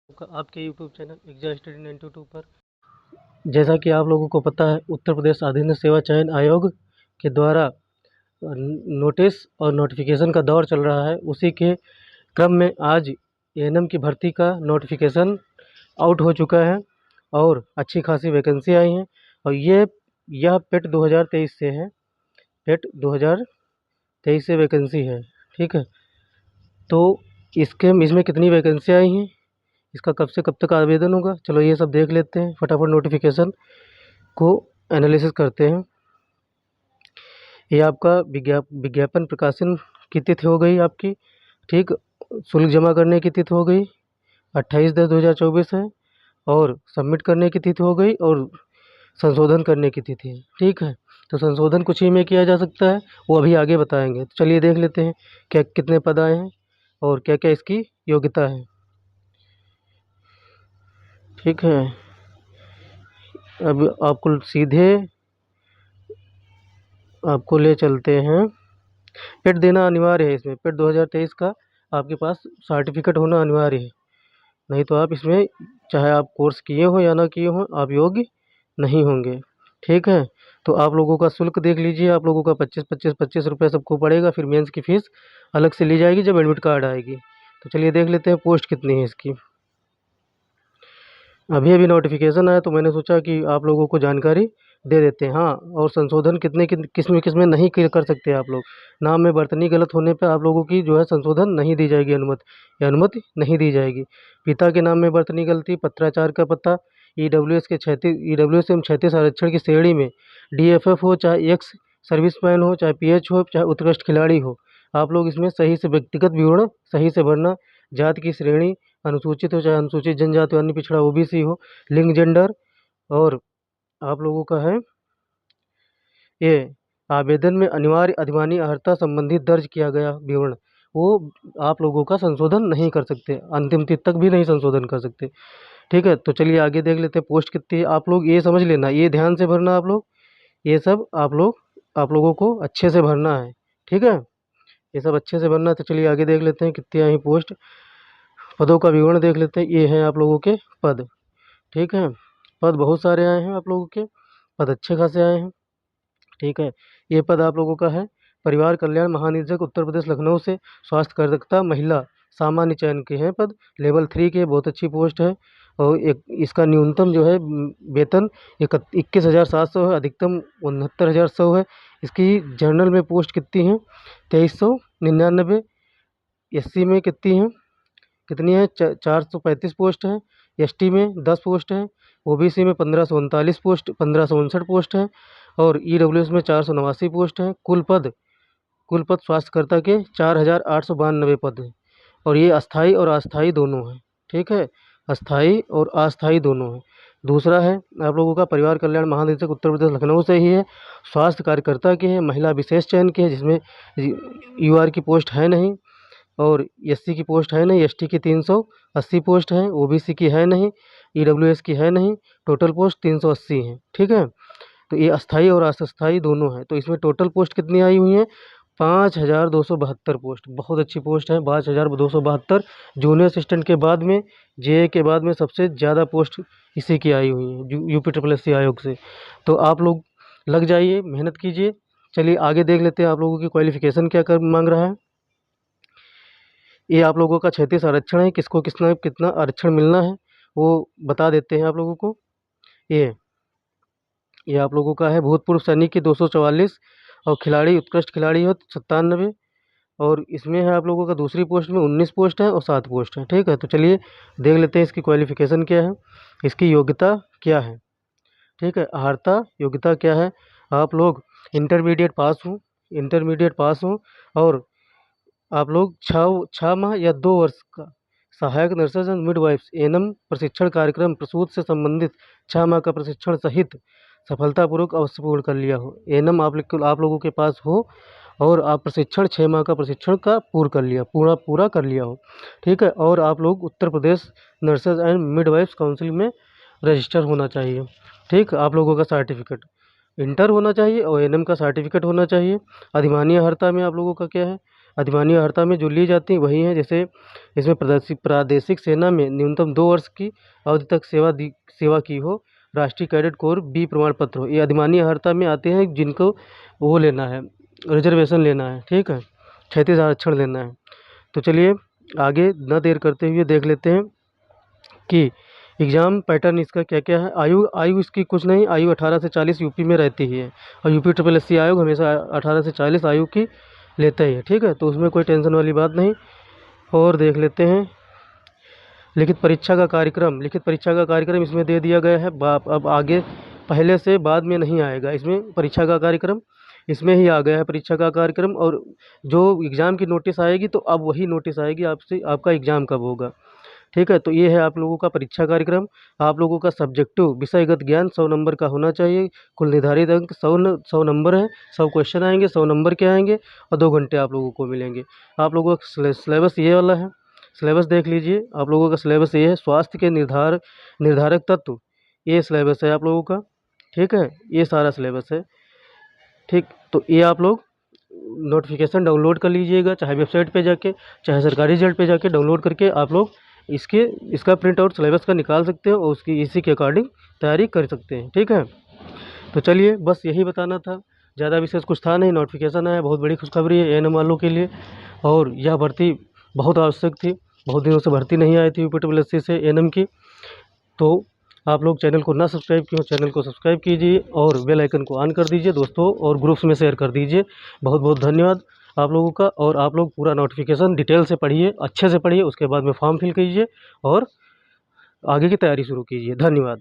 आपके YouTube channel एग्जा study 92 पर। जैसा कि आप लोगों को पता है, उत्तर प्रदेश अधीन सेवा चयन आयोग के द्वारा नोटिस और नोटिफिकेशन का दौर चल रहा है। उसी के क्रम में आज एएनएम की भर्ती का नोटिफिकेशन आउट हो चुका है और अच्छी खासी वैकेंसी आई हैं। और यह पेट 2023 से है। पेट 2023 से वैकेंसी है। ठीक है, तो इसमें कितनी वैकेंसी आई हैं, इसका कब से कब तक आवेदन होगा, चलो ये सब देख लेते हैं। फटाफट नोटिफिकेशन को एनालिसिस करते हैं। ये आपका विज्ञापन प्रकाशन की तिथि हो गई आपकी। ठीक, शुल्क जमा करने की तिथि हो गई 28/10/2024 है। और सबमिट करने की तिथि हो गई और संशोधन करने की तिथि है। ठीक है, तो संशोधन कुछ ही में किया जा सकता है, वो अभी आगे बताएंगे। तो चलिए देख लेते हैं क्या कितने पद आए हैं और क्या क्या इसकी योग्यता है। ठीक है, अब आपको सीधे आपको ले चलते हैं। पेट देना अनिवार्य है इसमें। पेट 2023 का आपके पास सर्टिफिकेट होना अनिवार्य है, नहीं तो आप इसमें चाहे आप कोर्स किए हो या ना किए हो, आप योग्य नहीं होंगे। ठीक है, तो आप लोगों का शुल्क देख लीजिए। आप लोगों का 25 रुपये सबको पड़ेगा। फिर मेंस की फ़ीस अलग से ली जाएगी जब एडमिट कार्ड आएगी। तो चलिए देख लेते हैं पोस्ट कितनी है इसकी। अभी अभी नोटिफिकेशन आया तो मैंने सोचा कि आप लोगों को जानकारी दे देते हैं। हाँ, और संशोधन किस में नहीं कर सकते आप लोग। नाम में वर्तनी गलत होने पर आप लोगों की जो है संशोधन नहीं दी जाएगी, अनुमति नहीं दी जाएगी। पिता के नाम में वर्तनी गलती, पत्राचार का पता, ईडब्ल्यूएस एवं 36 आरक्षण की श्रेणी में डीएफएफ हो, चाहे एक्स सर्विसमैन हो, चाहे पीएच हो, चाहे उत्कृष्ट खिलाड़ी हो, आप लोग इसमें सही से व्यक्तिगत विवरण सही से भरना। जात की श्रेणी अनुसूचित हो, चाहे अनुसूचित जनजाति, अन्य पिछड़ा ओबीसी हो, लिंग जेंडर। और आप लोगों का है ये आवेदन में अनिवार्य अधिमानी अर्हता संबंधी दर्ज किया गया विवरण, वो आप लोगों का संशोधन नहीं कर सकते, अंतिम तिथि तक भी नहीं संशोधन कर सकते। ठीक है, तो चलिए आगे देख लेते हैं पोस्ट कितनी है। आप लोग ये समझ लेना, ये ध्यान से भरना आप लोग। ये सब आप लोगों को अच्छे से भरना है। ठीक है, ये सब अच्छे से भरना है। तो चलिए आगे देख लेते हैं कितनी आई पोस्ट। पदों का विवरण देख लेते हैं। ये हैं आप लोगों के पद। ठीक है, पद बहुत सारे आए हैं आप लोगों के, पद अच्छे खासे आए हैं। ठीक है, ये पद आप लोगों का है परिवार कल्याण महानिदेशक उत्तर प्रदेश लखनऊ से, स्वास्थ्य कार्यकर्ता महिला, सामान्य चयन के हैं पद, लेवल 3 के, बहुत अच्छी पोस्ट है। और एक इसका न्यूनतम जो है वेतन 21,700 है, अधिकतम 69,100 है। इसकी जनरल में पोस्ट कितनी है, 2399। एससी में कितनी है, 435 पोस्ट है। एसटी में 10 पोस्ट है। ओबीसी में 1559 पोस्ट है। और ईडब्ल्यूएस में 489 पोस्ट है। कुल पद स्वास्थ्यकर्ता के 4,892 पद हैं। और ये अस्थाई और अस्थाई दोनों हैं। ठीक है, अस्थाई और अस्थाई दोनों हैं। दूसरा है आप लोगों का परिवार कल्याण महानिदेशक उत्तर प्रदेश लखनऊ से ही है, स्वास्थ्य कार्यकर्ता के हैं, महिला विशेष चयन के हैं, जिसमें यूआर की पोस्ट है नहीं, और एससी की पोस्ट है नहीं, एसटी की 380 पोस्ट है, ओबीसी की है नहीं, ईडब्ल्यूएस की है नहीं। टोटल पोस्ट 380 हैं। ठीक है, तो ये अस्थाई और अस्थाई दोनों हैं। तो इसमें टोटल पोस्ट कितनी आई हुई हैं, 5,272 पोस्ट। बहुत अच्छी पोस्ट है, 5,272। जूनियर असिस्टेंट के बाद में, जेए के बाद में सबसे ज़्यादा पोस्ट इसी की आई हुई है यूपी ट्रिपल एस सी आयोग से। तो आप लोग लग जाइए, मेहनत कीजिए। चलिए आगे देख लेते हैं आप लोगों की क्वालिफिकेशन क्या कर मांग रहा है। ये आप लोगों का 36 आरक्षण है, किसको कितना कितना आरक्षण मिलना है वो बता देते हैं आप लोगों को। ये ये आप लोगों का है भूतपूर्व सैनिक की 244, और खिलाड़ी उत्कृष्ट खिलाड़ी हो 97। और इसमें है आप लोगों का दूसरी पोस्ट में 19 पोस्ट है और 7 पोस्ट है। ठीक है, तो चलिए देख लेते हैं इसकी क्वालिफिकेशन क्या है, इसकी योग्यता क्या है। ठीक है, अर्हता योग्यता क्या है। आप लोग इंटरमीडिएट पास हो और आप लोग 6 माह या 2 वर्ष का सहायक नर्सेज एंड मिडवाइफ्स एएनएम प्रशिक्षण कार्यक्रम प्रसूति से संबंधित 6 माह का प्रशिक्षण सहित सफलतापूर्वक अवश्य पूर्ण कर लिया हो। एएनएम आप लोगों के पास हो और आप प्रशिक्षण 6 माह का प्रशिक्षण का पूरा कर लिया हो। ठीक है, और आप लोग Uttar Pradesh nurses and midwives council में रजिस्टर होना चाहिए। ठीक, आप लोगों का सर्टिफिकेट इंटर होना चाहिए और एएनएम का सर्टिफिकेट होना चाहिए। अधिमानी अर्हता में आप लोगों का क्या है, अधिमान्य अर्हता में जो ली जाती हैं वही हैं, जैसे इसमें प्रादेशिक सेना में न्यूनतम 2 वर्ष की अवधि तक सेवा की हो, राष्ट्रीय कैडेट कोर बी प्रमाण पत्र हो। ये अधिमान्य अर्हता में आते हैं जिनको वो लेना है, रिजर्वेशन लेना है, ठीक है, क्षैतिज आरक्षण लेना है। तो चलिए आगे न देर करते हुए देख लेते हैं कि एग्ज़ाम पैटर्न इसका क्या-क्या है। आयु इसकी कुछ नहीं, आयु 18 से 40 यूपी में रहती ही है और यूपी ट्रिपल एससी आयोग हमेशा 18 से 40 आयु की लेता ही है, ठीक है, तो उसमें कोई टेंशन वाली बात नहीं। और देख लेते हैं लिखित परीक्षा का कार्यक्रम इसमें दे दिया गया है। अब आगे पहले से बाद में नहीं आएगा, इसमें परीक्षा का कार्यक्रम इसमें ही आ गया है परीक्षा का कार्यक्रम। और जो एग्ज़ाम की नोटिस आएगी तो अब वही नोटिस आएगी आपसे, आपका एग्ज़ाम कब होगा, ठीक है। तो ये है आप लोगों का परीक्षा कार्यक्रम। आप लोगों का सब्जेक्टिव विषयगत ज्ञान 100 नंबर का होना चाहिए। कुल निर्धारित अंक 100 नंबर हैं, 100 क्वेश्चन आएंगे, 100 नंबर के आएंगे और 2 घंटे आप लोगों को मिलेंगे। आप लोगों का सिलेबस ये वाला है, सिलेबस देख लीजिए। आप लोगों का सिलेबस ये है, स्वास्थ्य के निर्धारक तत्व, ये सिलेबस है आप लोगों का, ठीक है, ये सारा सिलेबस है, ठीक। तो ये आप लोग नोटिफिकेशन डाउनलोड कर लीजिएगा, चाहे वेबसाइट पे जाके, चाहे सरकारी रिजल्ट पे जाके डाउनलोड करके आप लोग इसका प्रिंट आउट सिलेबस का निकाल सकते हो और उसकी इसी के अकॉर्डिंग तैयारी कर सकते हैं, ठीक है। तो चलिए बस यही बताना था, ज़्यादा विशेष कुछ था नहीं। नोटिफिकेशन आया, बहुत बड़ी खुशखबरी है एएनएम वालों के लिए और यह भर्ती बहुत आवश्यक थी। बहुत दिनों से भर्ती नहीं आई थी यूपी ट्रिपल एससी से एएनएम की। तो आप लोग चैनल को ना सब्सक्राइब किए हो, चैनल को सब्सक्राइब कीजिए और बेल आइकन को ऑन कर दीजिए दोस्तों, और ग्रुप्स में शेयर कर दीजिए। बहुत बहुत धन्यवाद आप लोगों का। और आप लोग पूरा नोटिफिकेशन डिटेल से पढ़िए, अच्छे से पढ़िए, उसके बाद में फॉर्म फिल कीजिए और आगे की तैयारी शुरू कीजिए। धन्यवाद।